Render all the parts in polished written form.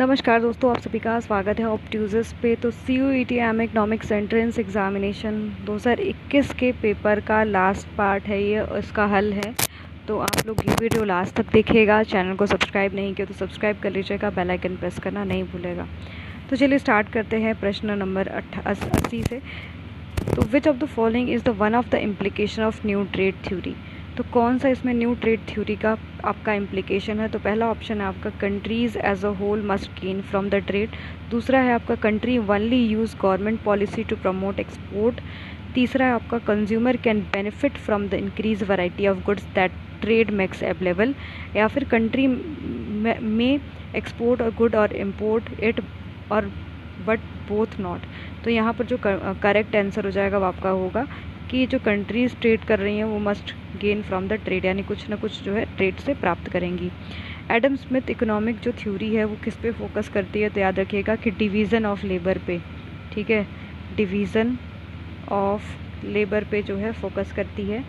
नमस्कार दोस्तों, आप सभी का स्वागत है ऑप्ट्यूज़स पे। तो CUET M economics entrance examination 2021 के पेपर का लास्ट पार्ट है ये, इसका हल है। तो आप लोग ये वीडियो लास्ट तक देखिएगा। चैनल को सब्सक्राइब नहीं किया तो सब्सक्राइब कर लीजिएगा, बेल आइकन प्रेस करना नहीं भूलेगा। तो चलिए स्टार्ट करते हैं प्रश्न नंबर 80 से। तो which of the following is the one of the implication of new trade theory. तो कौन सा इसमें न्यू ट्रेड थ्योरी का आपका इम्प्लीकेशन है? तो पहला ऑप्शन है आपका countries as a whole must gain from the trade. दूसरा है आपका country only use government policy to promote export. तीसरा है आपका consumer can benefit from the increase variety of goods that trade makes available. या फिर कंट्री में export और गुड और इम्पोर्ट इट और बट बोथ नॉट। तो यहाँ पर जो करेक्ट आंसर हो जाएगा वो आपका होगा कि जो कंट्रीज़ ट्रेड कर रही हैं वो must gain from the trade, यानी कुछ ना कुछ जो है ट्रेड से प्राप्त करेंगी। एडम स्मिथ इकोनॉमिक जो थ्योरी है वो किस पे फोकस करती है? तो याद रखिएगा कि डिवीज़न ऑफ लेबर पे, ठीक है, डिवीज़न ऑफ लेबर पे जो है फोकस करती है।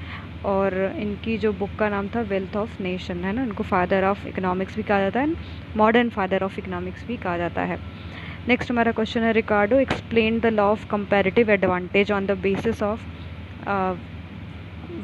और इनकी जो बुक का नाम था वेल्थ ऑफ नेशन, है ना। इनको फादर ऑफ इकोनॉमिक्स भी कहा जाता है, मॉडर्न फादर ऑफ इकोनॉमिक्स भी कहा जाता है। नेक्स्ट हमारा क्वेश्चन है, Ricardo explain the law of comparative advantage on the basis of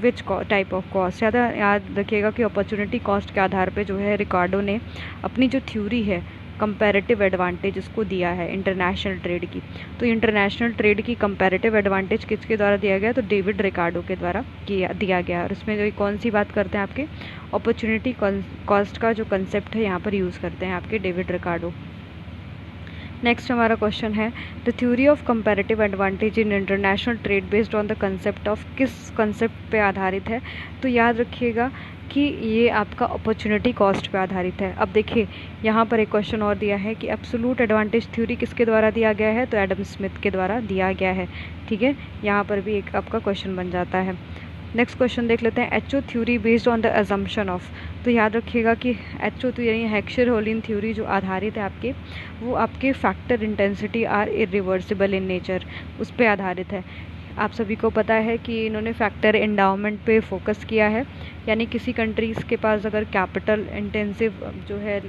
which type of cost. याद रखिएगा कि अपॉर्चुनिटी कॉस्ट के आधार पे जो है रिकार्डो ने अपनी जो थ्योरी है कंपैरेटिव एडवांटेज इसको दिया है इंटरनेशनल ट्रेड की। तो इंटरनेशनल ट्रेड की कंपैरेटिव एडवांटेज किसके द्वारा दिया गया? तो डेविड रिकार्डो के द्वारा दिया गया। और इसमें जो कौन सी बात करते हैं आपके अपॉर्चुनिटी कॉस्ट का जो कंसेप्ट है यहाँ पर यूज़ करते हैं आपके डेविड रिकार्डो। नेक्स्ट हमारा क्वेश्चन है, the theory of comparative advantage in international trade based on the concept of, किस कंसेप्ट पे आधारित है? तो याद रखिएगा कि ये आपका अपॉर्चुनिटी कॉस्ट पे आधारित है। अब देखिए यहाँ पर एक क्वेश्चन और दिया है कि एब्सोल्यूट एडवांटेज थ्योरी किसके द्वारा दिया गया है? तो एडम स्मिथ के द्वारा दिया गया है, ठीक है। यहाँ पर भी एक आपका क्वेश्चन बन जाता है। नेक्स्ट क्वेश्चन देख लेते हैं, HO theory based on the assumption of. तो याद रखिएगा कि एचओ तो यानी हेक्सर-होलिन थ्योरी जो आधारित है आपके, वो आपके factor intensity are irreversible in nature, उस पर आधारित है। आप सभी को पता है कि इन्होंने फैक्टर एंडाउमेंट पे फोकस किया है, यानी किसी कंट्रीज़ के पास अगर कैपिटल इंटेंसिव जो है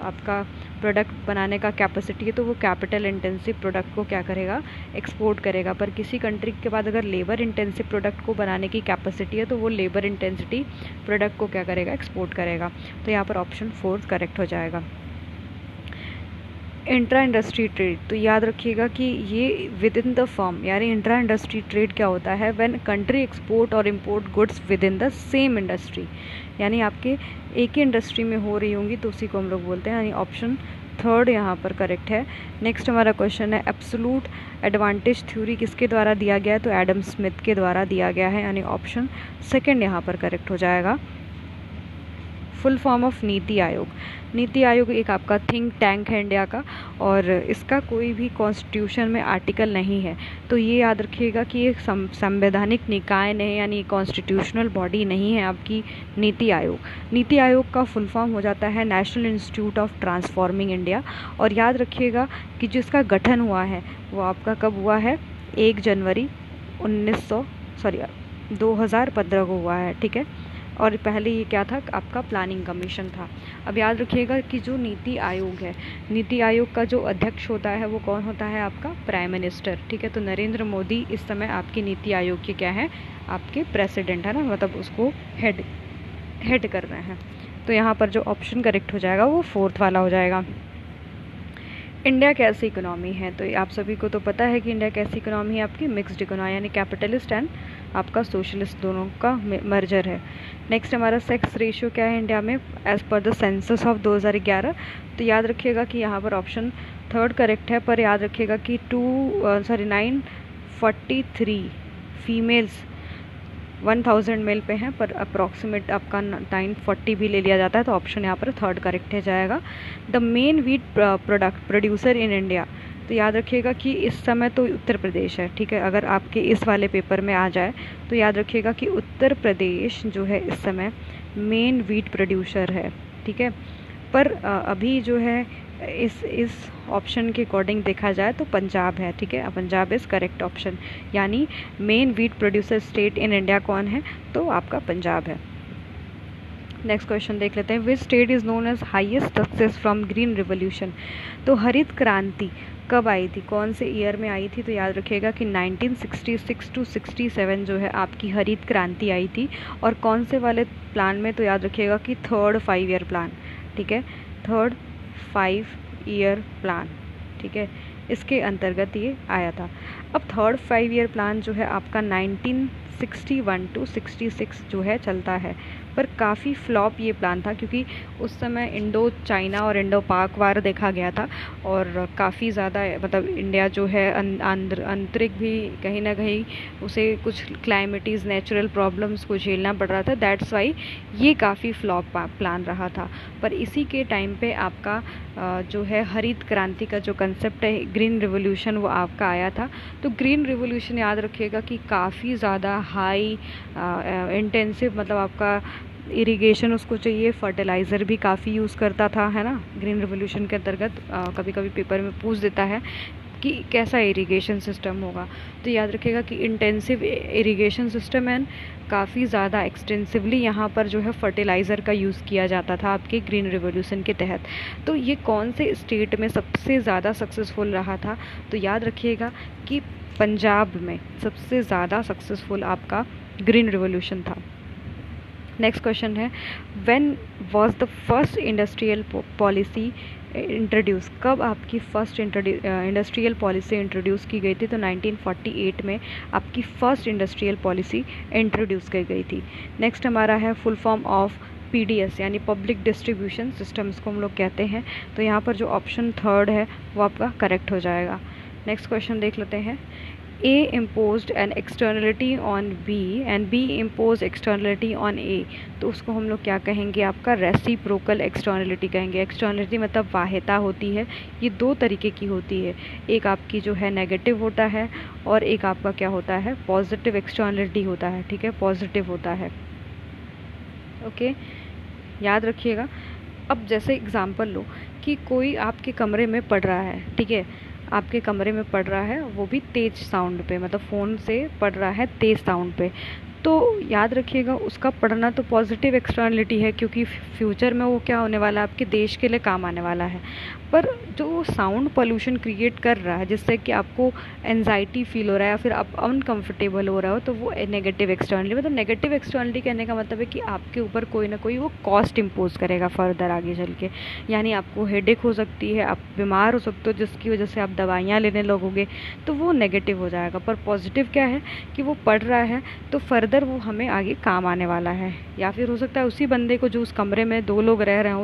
आपका प्रोडक्ट बनाने का कैपेसिटी है तो वो कैपिटल इंटेंसिव प्रोडक्ट को क्या करेगा? एक्सपोर्ट करेगा। पर किसी कंट्री के पास अगर लेबर इंटेंसिव प्रोडक्ट को बनाने की कैपेसिटी है तो वो लेबर इंटेंसिटी प्रोडक्ट को क्या करेगा? एक्सपोर्ट करेगा। तो यहाँ पर ऑप्शन 4 करेक्ट हो जाएगा। इंट्रा इंडस्ट्री ट्रेड, तो याद रखिएगा कि ये विद इन द फर्म, यानी इंट्रा इंडस्ट्री ट्रेड क्या होता है? व्हेन कंट्री एक्सपोर्ट और import goods with in the same industry, यानी आपके एक ही इंडस्ट्री में हो रही होंगी तो उसी को हम लोग बोलते हैं, यानी ऑप्शन 3 यहाँ पर करेक्ट है। नेक्स्ट हमारा क्वेश्चन है, एब्सोल्यूट एडवांटेज थ्योरी किसके द्वारा दिया गया है? तो एडम स्मिथ के द्वारा दिया गया है, यानी ऑप्शन 2 यहाँ पर करेक्ट हो जाएगा। Full form of NITI Aayog. NITI Aayog एक आपका थिंक टैंक है इंडिया का, और इसका कोई भी कॉन्स्टिट्यूशन में आर्टिकल नहीं है। तो ये याद रखिएगा कि ये संवैधानिक निकाय नहीं, यानी कॉन्स्टिट्यूशनल बॉडी नहीं है आपकी नीति आयोग। नीति आयोग का फुल फॉर्म हो जाता है national institute of transforming India. और याद रखिएगा कि जिसका गठन हुआ है वो आपका कब हुआ है? 1 जनवरी 2015 को हुआ है, ठीक है। और पहले ये क्या था? आपका प्लानिंग कमीशन था। अब याद रखिएगा कि जो नीति आयोग है, नीति आयोग का जो अध्यक्ष होता है वो कौन होता है? आपका प्राइम मिनिस्टर, ठीक है। तो नरेंद्र मोदी इस समय आपकी नीति आयोग के क्या है? आपके प्रेसिडेंट, है ना, मतलब उसको हेड कर रहे हैं। तो यहाँ पर जो ऑप्शन करेक्ट हो जाएगा वो 4th वाला हो जाएगा। इंडिया कैसी इकोनॉमी है? तो आप सभी को तो पता है कि इंडिया कैसी इकोनॉमी है आपकी? मिक्स्ड इकोनॉमी, यानी कैपिटलिस्ट एंड आपका सोशलिस्ट दोनों का मर्जर है। नेक्स्ट हमारा सेक्स रेशियो क्या है इंडिया में as per the census of 2011? तो याद रखिएगा कि यहाँ पर ऑप्शन 3 करेक्ट है, पर याद रखिएगा कि 943 फीमेल्स 1000 मेल पे हैं, पर अप्रॉक्सीमेट आपका 940 भी ले लिया जाता है। तो ऑप्शन यहाँ पर 3 करेक्ट हो जाएगा। The main wheat product producer in India, तो याद रखिएगा कि इस समय तो उत्तर प्रदेश है, ठीक है। अगर आपके इस वाले पेपर में आ जाए तो याद रखिएगा कि उत्तर प्रदेश जो है इस समय मेन वीट प्रोड्यूसर है, ठीक है। पर अभी जो है इस ऑप्शन के अकॉर्डिंग देखा जाए तो पंजाब है, ठीक है। पंजाब इज़ करेक्ट ऑप्शन, यानी main wheat producer state in India कौन है? तो आपका पंजाब है। नेक्स्ट क्वेश्चन देख लेते हैं, which state is known as highest success from green revolution. तो हरित क्रांति कब आई थी, कौन से ईयर में आई थी? तो याद रखिएगा कि 1966 टू 67 जो है आपकी हरित क्रांति आई थी। और कौन से वाले प्लान में? तो याद रखिएगा कि थर्ड 5 ईयर प्लान, ठीक है, थर्ड 5 ईयर प्लान, ठीक है, इसके अंतर्गत ये आया था। अब थर्ड 5 ईयर प्लान जो है आपका 1961 टू 66 जो है चलता है, पर काफ़ी फ्लॉप ये प्लान था, क्योंकि उस समय इंडो चाइना और इंडो पाक वार देखा गया था और काफ़ी ज़्यादा मतलब इंडिया जो है आंतरिक भी कहीं ना कहीं उसे कुछ क्लाइमेटीज़ नेचुरल प्रॉब्लम्स को झेलना पड़ रहा था। दैट्स वाई ये काफ़ी फ्लॉप प्लान रहा था। पर इसी के टाइम पे आपका जो है हरित क्रांति का जो कंसेप्ट है ग्रीन रिवोल्यूशन वो आपका आया था। तो ग्रीन रिवोल्यूशन याद रखिएगा कि काफ़ी ज़्यादा हाई इंटेंसिव मतलब आपका इरिगेशन उसको चाहिए, फर्टिलाइज़र भी काफ़ी यूज़ करता था, है ना। ग्रीन रिवोल्यूशन के अंतर्गत कभी कभी पेपर में पूछ देता है कि कैसा इरिगेशन सिस्टम होगा। तो याद रखिएगा कि इंटेंसिव इरिगेशन सिस्टम एंड काफ़ी ज़्यादा एक्सटेंसिवली यहाँ पर जो है फर्टिलाइज़र का यूज़ किया जाता था आपके ग्रीन रिवोल्यूशन के तहत। तो ये कौन से स्टेट में सबसे ज़्यादा सक्सेसफुल रहा था? तो याद रखिएगा कि पंजाब में सबसे ज़्यादा सक्सेसफुल आपका ग्रीन रिवोल्यूशन था। नेक्स्ट क्वेश्चन है, when was the first industrial policy introduce. कब आपकी फर्स्ट इंडस्ट्रियल पॉलिसी इंट्रोड्यूस की गई थी? तो 1948 में आपकी फर्स्ट इंडस्ट्रियल पॉलिसी इंट्रोड्यूस की गई थी। नेक्स्ट हमारा है फुल फॉर्म ऑफ PDS यानी पब्लिक डिस्ट्रीब्यूशन सिस्टम, इसको हम लोग कहते हैं। तो यहाँ पर जो ऑप्शन थर्ड है वो आपका करेक्ट हो जाएगा। नेक्स्ट क्वेश्चन देख लेते हैं, A imposed an externality on B and B imposed externality on A। तो उसको हम लोग क्या कहेंगे? आपका रेसिप्रोकल एक्सटर्नलिटी कहेंगे। एक्सटर्नलिटी मतलब वाह्यता होती है, ये दो तरीके की होती है, एक आपकी जो है नेगेटिव होता है और एक आपका क्या होता है? पॉजिटिव एक्सटर्नलिटी होता है, ठीक है, पॉजिटिव होता है। ओके, याद रखिएगा। अब जैसे एग्जांपल लो कि कोई आपके कमरे में पढ़ रहा है, ठीक है, आपके कमरे में पढ़ रहा है, वो भी तेज साउंड पे, मतलब फ़ोन से पढ़ रहा है तेज साउंड पे। तो याद रखिएगा उसका पढ़ना तो पॉजिटिव एक्सटर्नलिटी है, क्योंकि फ्यूचर में वो क्या होने वाला है? आपके देश के लिए काम आने वाला है। पर जो साउंड पोल्यूशन क्रिएट कर रहा है जिससे कि आपको एनजाइटी फील हो रहा है या फिर आप अनकंफर्टेबल हो रहा हो, तो वो नेगेटिव एक्सटर्नलिटी। मतलब नेगेटिव एक्सटर्नलिटी कहने का मतलब है कि आपके ऊपर कोई ना कोई वो कॉस्ट इम्पोज करेगा फर्दर आगे चल के। यानी आपको हेडेक हो सकती है, आप बीमार हो सकते हो, जिसकी वजह से आप दवाइयाँ लेने लगोगे, तो वो नेगेटिव हो जाएगा। पर पॉजिटिव क्या है कि वो पढ़ रहा है तो फर्दर वो हमें आगे काम आने वाला है। या फिर हो सकता है उसी बंदे को, जो उस कमरे में 2 लोग रह रहे हैं,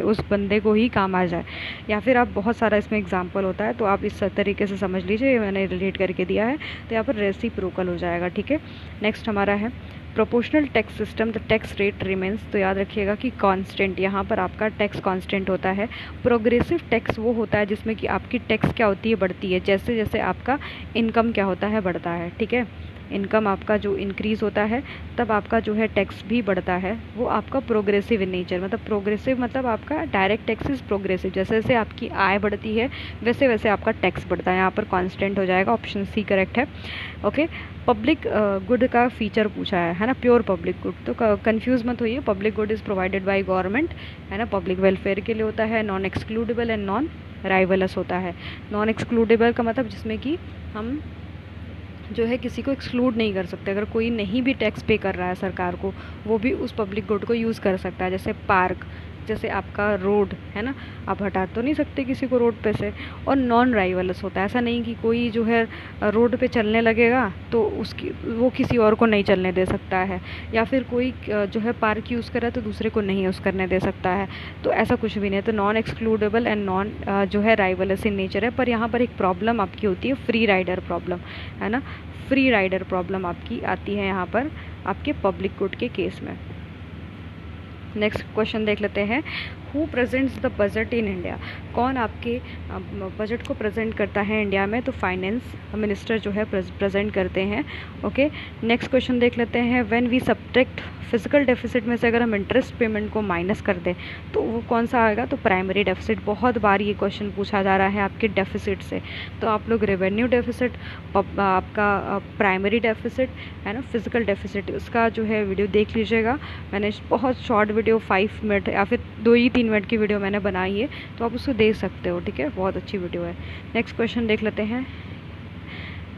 उस बंदे को ही काम आ जाए। या फिर आप बहुत सारा इसमें एग्जाम्पल होता है, तो आप इस तरीके से समझ लीजिए, मैंने रिलेट करके दिया है, तो यहाँ पर रेसिप्रोकल हो जाएगा, ठीक है। नेक्स्ट हमारा है proportional tax system, the tax rate remains. तो याद रखिएगा कि कांस्टेंट, यहाँ पर आपका टैक्स कांस्टेंट होता है। प्रोग्रेसिव टैक्स वो होता है जिसमें कि आपकी टैक्स क्या होती है? बढ़ती है, जैसे जैसे आपका इनकम क्या होता है? बढ़ता है, ठीक है। इनकम आपका जो इंक्रीज़ होता है तब आपका जो है टैक्स भी बढ़ता है, वो आपका प्रोग्रेसिव इन नेचर। मतलब प्रोग्रेसिव मतलब आपका डायरेक्ट टैक्स इज प्रोग्रेसिव, जैसे जैसे आपकी आय बढ़ती है वैसे वैसे आपका टैक्स बढ़ता है। यहाँ पर कांस्टेंट हो जाएगा, ऑप्शन सी करेक्ट है। ओके, पब्लिक गुड का फीचर पूछा है ना, प्योर पब्लिक गुड। तो कंफ्यूज मत होइए, public good is provided by government, है ना, पब्लिक वेलफेयर के लिए होता है। नॉन एक्सक्लूडेबल एंड नॉन राइवलस होता है। नॉन एक्सक्लूडेबल का मतलब जिसमें कि हम जो है किसी को एक्सक्लूड नहीं कर सकते। अगर कोई नहीं भी टैक्स पे कर रहा है सरकार को, वो भी उस पब्लिक गुड को यूज़ कर सकता है। जैसे पार्क, जैसे आपका रोड है ना, आप हटा तो नहीं सकते किसी को रोड पे से। और नॉन राइवलस होता है, ऐसा नहीं कि कोई जो है रोड पे चलने लगेगा तो उसकी वो किसी और को नहीं चलने दे सकता है, या फिर कोई जो है पार्क यूज़ कर रहा है तो दूसरे को नहीं यूज़ करने दे सकता है। तो ऐसा कुछ भी नहीं है। तो नॉन एक्सक्लूडेबल एंड नॉन जो है राइवलस इन नेचर है। पर यहाँ पर एक प्रॉब्लम आपकी होती है, फ्री राइडर प्रॉब्लम, है ना, फ्री राइडर प्रॉब्लम आपकी आती है यहाँ पर आपके पब्लिक गुड के केस में। नेक्स्ट क्वेश्चन देख लेते हैं, who presents the budget in India, कौन आपके बजट को प्रेजेंट करता है इंडिया में, तो फाइनेंस मिनिस्टर जो है प्रेजेंट करते हैं। ओके, नेक्स्ट क्वेश्चन देख लेते हैं। When we subtract physical deficit में से अगर हम इंटरेस्ट पेमेंट को माइनस कर दें तो वो कौन सा आएगा, तो प्राइमरी डेफिसिट। बहुत बार ये क्वेश्चन पूछा जा रहा है आपके डेफिसिट से, तो आप लोग रेवेन्यू डेफिसिट, आपका प्राइमरी डेफिसिट है ना, फिजिकल डेफिसिट, उसका जो है वीडियो देख लीजिएगा। मैंने बहुत शॉर्ट वीडियो 5 मिनट या फिर 2 ही 3 मिनट की वीडियो मैंने बनाई है, तो आप उसको देख सकते हो। ठीक है, बहुत अच्छी वीडियो है। नेक्स्ट क्वेश्चन देख लेते हैं।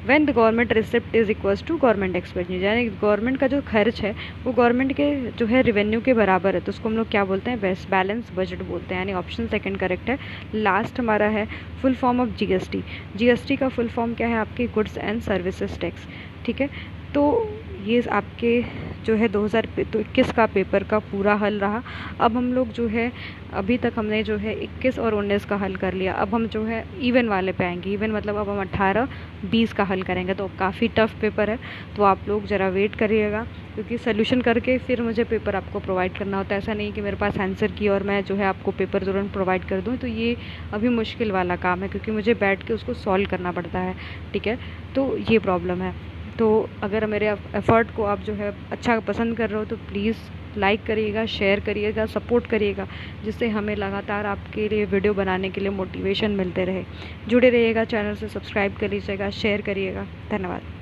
When the government receipt is equals to government expenditure, यानी गवर्नमेंट का जो खर्च है वो गवर्नमेंट के जो है रेवेन्यू के बराबर है, तो उसको हम लोग क्या बोलते हैं, बैलेंस बजट बोलते हैं, यानी ऑप्शन सेकंड करेक्ट है। लास्ट हमारा है full form of GST. GST का फुल फॉर्म क्या है, आपके गुड्स एंड सर्विसेज टैक्स। ठीक है, तो ये आपके जो है 2021 का पेपर का पूरा हल रहा। अब हम लोग जो है अभी तक हमने जो है 21 और 19 का हल कर लिया। अब हम जो है इवन वाले पे आएंगे। इवन मतलब अब हम 18-20 का हल करेंगे, तो काफ़ी टफ पेपर है, तो आप लोग ज़रा वेट करिएगा, क्योंकि सोल्यूशन करके फिर मुझे पेपर आपको प्रोवाइड करना होता है। ऐसा नहीं कि मेरे पास आंसर की और मैं जो है आपको पेपर तुरंत प्रोवाइड कर दूँ, तो ये अभी मुश्किल वाला काम है, क्योंकि मुझे बैठ के उसको सॉल्व करना पड़ता है। ठीक है, तो ये प्रॉब्लम है। तो अगर मेरे एफ़र्ट को आप जो है अच्छा पसंद कर रहे हो तो प्लीज़ लाइक करिएगा, शेयर करिएगा, सपोर्ट करिएगा, जिससे हमें लगातार आपके लिए वीडियो बनाने के लिए मोटिवेशन मिलते रहे। जुड़े रहिएगा, चैनल से सब्सक्राइब कर लीजिएगा, शेयर करिएगा। धन्यवाद।